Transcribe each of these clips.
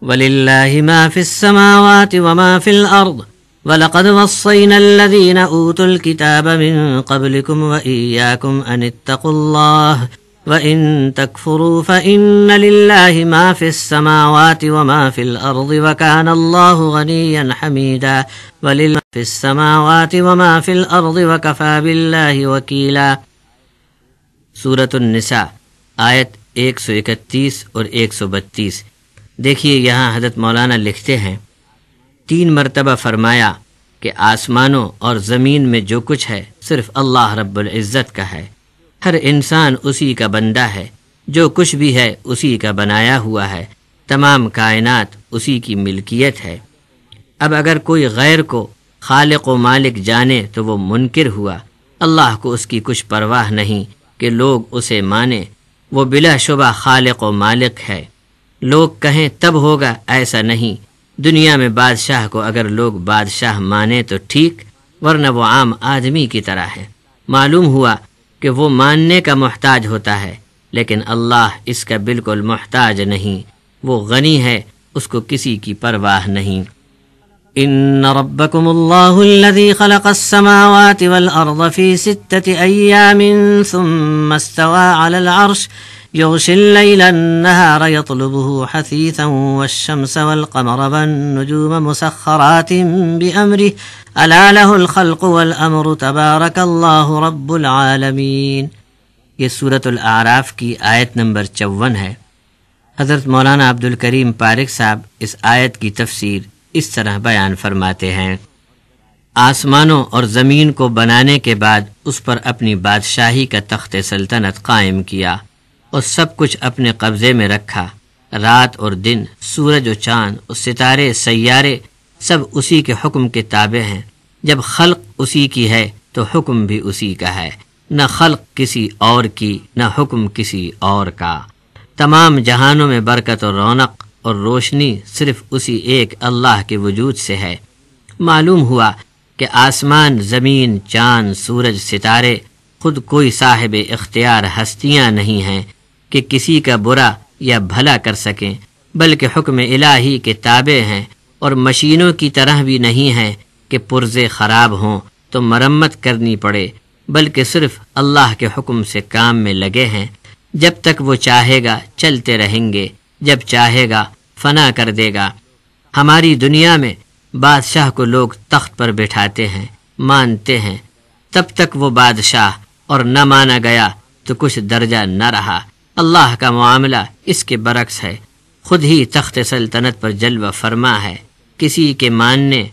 وَلِلَّهِ مَا فِي السَّمَاوَاتِ وَمَا فِي الْأَرْضِ وَلَقَدْ وَصَّيْنَا الَّذِينَ أُوتُوا الْكِتَابَ مِن قَبْلِكُمْ وَإِيَّاكُمْ أَنِ اتَّقُوا اللَّهَ وَإِن تَكْفُرُوا فَإِنَّ لِلَّهِ مَا فِي السَّمَاوَاتِ وَمَا فِي الْأَرْضِ وَكَانَ اللَّهُ غَنِيًّا حَمِيدًا وَلِلَّهِ فِي السَّمَاوَاتِ وَمَا فِي الْأَرْضِ وَكَفَى بِاللَّهِ وَكِيلًا۔ سورۃ النساء آیت 131 اور 132۔ دیکھیے یہاں حضرت مولانا لکھتے ہیں 3 مرتبہ فرمایا کہ آسمانوں اور زمین میں جو کچھ ہے صرف اللہ رب العزت کا ہے، ہر انسان اسی کا بندہ ہے، جو کچھ بھی ہے اسی کا بنایا ہوا ہے، تمام کائنات اسی کی ملکیت ہے۔ اب اگر کوئی غیر کو خالق و مالک جانے تو وہ منکر ہوا، اللہ کو اس کی کچھ پرواہ نہیں کہ لوگ اسے مانیں، وہ بلا شبہ خالق و مالک ہے۔ لوگ کہیں تب ہوگا، ایسا نہیں۔ دنیا میں بادشاہ کو اگر لوگ بادشاہ مانیں تو ٹھیک، ورنہ وہ عام آدمی کی طرح ہے۔ معلوم ہوا کہ وہ ماننے کا محتاج ہوتا ہے، لیکن اللہ اس کا بالکل محتاج نہیں، وہ غنی ہے، اس کو کسی کی پرواہ نہیں۔ ان ربکم اللہ الذی خلق السماوات والارض فی 6 ایام ثم استوى على العرش يغشي الليل النهار يطلبه حثيثا والشمس والقمر والنجوم مسخرات بأمره ألا له الخلق والأمر تبارك الله رب العالمين۔ یہ سورۃ الاعراف کی آیت نمبر 54 ہے۔ حضرت مولانا عبد الکریم پارک صاحب اس آیت کی تفسیر اس طرح بیان فرماتے ہیں، آسمانوں اور زمین کو بنانے کے بعد اس پر اپنی بادشاہی کا تخت سلطنت قائم کیا اور سب کچھ اپنے قبضے میں رکھا۔ رات اور دن، سورج و چاند اور ستارے، سیارے سب اسی کے حکم کے تابع ہیں۔ جب خلق اسی کی ہے تو حکم بھی اسی کا ہے، نہ خلق کسی اور کی، نہ حکم کسی اور کا۔ تمام جہانوں میں برکت اور رونق اور روشنی صرف اسی ایک اللہ کے وجود سے ہے۔ معلوم ہوا کہ آسمان، زمین، چاند، سورج، ستارے خود کوئی صاحب اختیار ہستیاں نہیں ہیں کہ کسی کا برا یا بھلا کر سکیں، بلکہ حکم الہی کے تابع ہیں، اور مشینوں کی طرح بھی نہیں ہیں کہ پرزے خراب ہوں تو مرمت کرنی پڑے، بلکہ صرف اللہ کے حکم سے کام میں لگے ہیں۔ جب تک وہ چاہے گا چلتے رہیں گے، جب چاہے گا فنا کر دے گا۔ ہماری دنیا میں بادشاہ کو لوگ تخت پر بٹھاتے ہیں، مانتے ہیں، تب تک وہ بادشاہ، اور نہ مانا گیا تو کچھ درجہ نہ رہا۔ اللہ کا معاملہ اس کے برعکس ہے، خود ہی تخت سلطنت پر جلوہ فرما ہے، کسی کے ماننے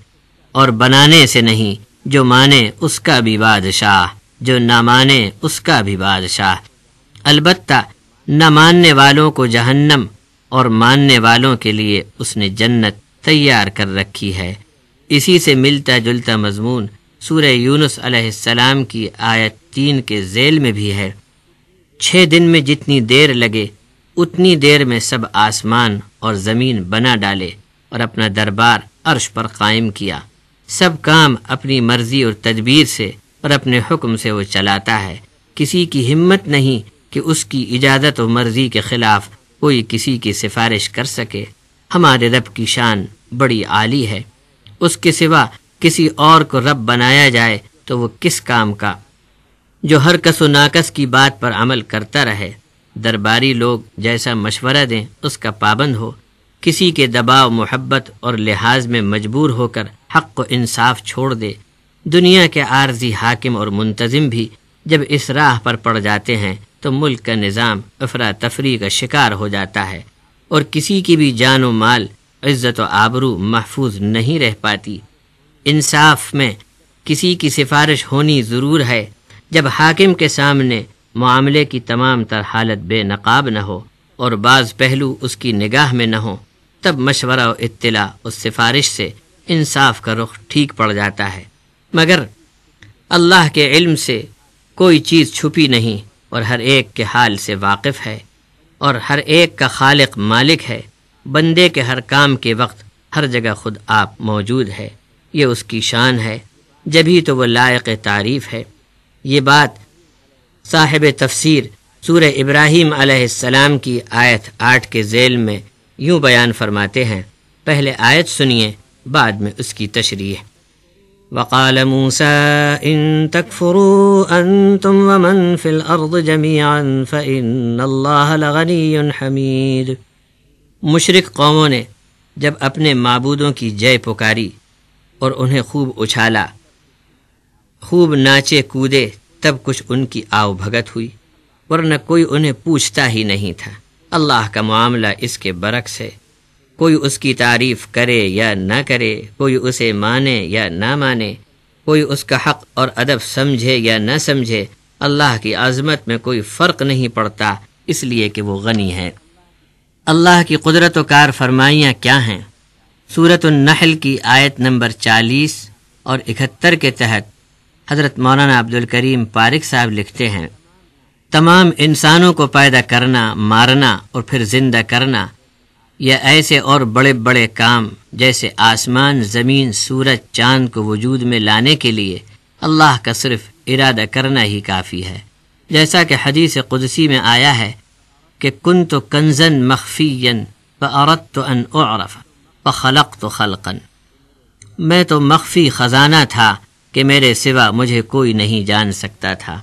اور بنانے سے نہیں، جو مانے اس کا بھی بادشاہ، جو نہ مانے اس کا بھی بادشاہ۔ البتہ نہ ماننے والوں کو جہنم اور ماننے والوں کے لیے اس نے جنت تیار کر رکھی ہے۔ اسی سے ملتا جلتا مضمون سورہ یونس علیہ السلام کی آیت 3 کے ذیل میں بھی ہے، 6 دن میں جتنی دیر لگے اتنی دیر میں سب آسمان اور زمین بنا ڈالے اور اپنا دربار عرش پر قائم کیا۔ سب کام اپنی مرضی اور تدبیر سے اور اپنے حکم سے وہ چلاتا ہے، کسی کی ہمت نہیں کہ اس کی اجازت و مرضی کے خلاف کوئی کسی کی سفارش کر سکے۔ ہمارے رب کی شان بڑی عالی ہے، اس کے سوا کسی اور کو رب بنایا جائے تو وہ کس کام کا، جو ہر کس و ناکس کی بات پر عمل کرتا رہے، درباری لوگ جیسا مشورہ دیں اس کا پابند ہو، کسی کے دباؤ، محبت اور لحاظ میں مجبور ہو کر حق و انصاف چھوڑ دے۔ دنیا کے عارضی حاکم اور منتظم بھی جب اس راہ پر پڑ جاتے ہیں تو ملک کا نظام افراتفری کا شکار ہو جاتا ہے، اور کسی کی بھی جان و مال، عزت و آبرو محفوظ نہیں رہ پاتی۔ انصاف میں کسی کی سفارش ہونی ضرور ہے، جب حاکم کے سامنے معاملے کی تمام تر حالت بے نقاب نہ ہو اور بعض پہلو اس کی نگاہ میں نہ ہو، تب مشورہ و اطلاع اور سفارش سے انصاف کا رخ ٹھیک پڑ جاتا ہے۔ مگر اللہ کے علم سے کوئی چیز چھپی نہیں، اور ہر ایک کے حال سے واقف ہے، اور ہر ایک کا خالق مالک ہے۔ بندے کے ہر کام کے وقت ہر جگہ خود آپ موجود ہے، یہ اس کی شان ہے، جبھی تو وہ لائق تعریف ہے۔ یہ بات صاحب تفسیر سورہ ابراہیم علیہ السلام کی آیت 8 کے ذیل میں یوں بیان فرماتے ہیں، پہلے آیت سنیے بعد میں اس کی تشریح۔ وقال موسى إن تكفروا أنتم ومن في الأرض جميعا فإن الله لغني حميد۔ مشرک قوموں نے جب اپنے معبودوں کی جے پکاری اور انہیں خوب اچھالا، خوب ناچے کودے، تب کچھ ان کی آؤ بھگت ہوئی، ورنہ کوئی انہیں پوچھتا ہی نہیں تھا۔ اللہ کا معاملہ اس کے برعکس ہے، کوئی اس کی تعریف کرے یا نہ کرے، کوئی اسے مانے یا نہ مانے، کوئی اس کا حق اور ادب سمجھے یا نہ سمجھے، اللہ کی عظمت میں کوئی فرق نہیں پڑتا، اس لیے کہ وہ غنی ہے۔ اللہ کی قدرت و کار فرمائیاں کیا ہیں؟ سورۃ النحل کی آیت نمبر 40 اور 71 کے تحت حضرت مولانا عبدالکریم پارک صاحب لکھتے ہیں، تمام انسانوں کو پیدا کرنا، مارنا اور پھر زندہ کرنا، یا ایسے اور بڑے بڑے کام جیسے آسمان، زمین، سورج، چاند کو وجود میں لانے کے لیے اللہ کا صرف ارادہ کرنا ہی کافی ہے۔ جیسا کہ حدیث قدسی میں آیا ہے کہ کنت کنزا مخفیا فاردت ان اعرف فخلقت خلقا، میں تو مخفی خزانہ تھا کہ میرے سوا مجھے کوئی نہیں جان سکتا تھا،